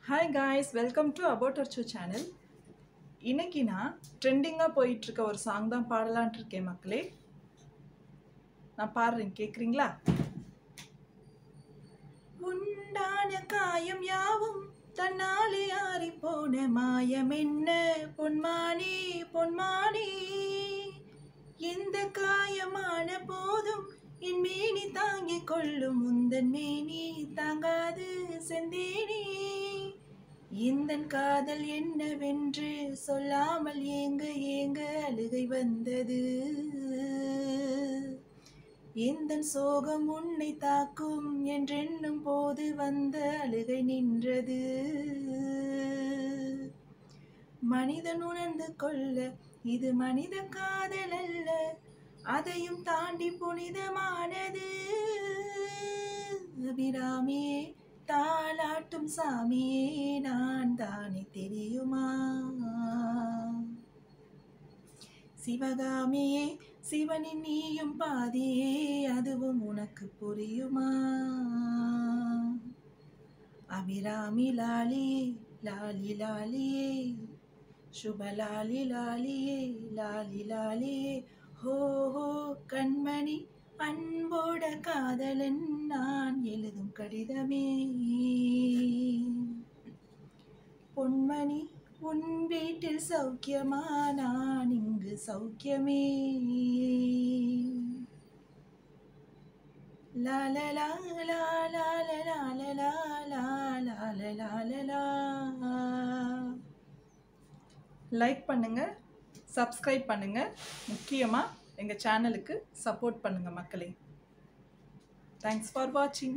Hi guys, welcome to About Our Chu channel. இன்னைக்கு நான் ட்ரெண்டிங்கா போயிட்டு இருக்க ஒரு சாங் தான் பாடலாம்னு இருக்கேன் மக்களே. நான் பாடுறேன் கேக்குறீங்களா? உண்டான காயம் யாவும் தன்னாலே ஆறி போன மாயம் என்ன பொன்மானே பொன்மானே எந்த காயமான போதும் என் மேனி தாங்கிக் கொள்ளும் உந்தன் மேனி தாங்காது செந்தேனே இந்தன் காதல் என்னவென்று சொல்லாமல் ஏங்க ஏங்க அழுகை வந்தது இந்தன் சோகம் உன்னை தாக்கும் என்றென்னும் போது வந்த அழுகை நின்றது மனிதன் உணர்ந்து கொள்ள இது மனித காதல் அல்ல அதையும் தாண்டி புனிதமானது அபிராமியே தாலாட்டும் சாமியே நான் தானே தெரியுமா சிவகாமியே சிவனின் நீயும் பாதியே அதுவும் உனக்கு புரியுமா அபிராமி லாலியே லாலி லாலியே சுபலாலி லாலியே லாலி லாலியே ஹோ ஹோ கண்மணி அன்போட காதலன் நான் எழுதும் கடிதமே பொன்மணி உன் வீட்டில் சௌக்கியமா நான் இங்கு சௌக்கியமே லாலலா லைக் பண்ணுங்க, சப்ஸ்கிரைப் பண்ணுங்க, முக்கியமா எங்க சேனலுக்கு சப்போர்ட் பண்ணுங்க மக்களே. Thanks for watching.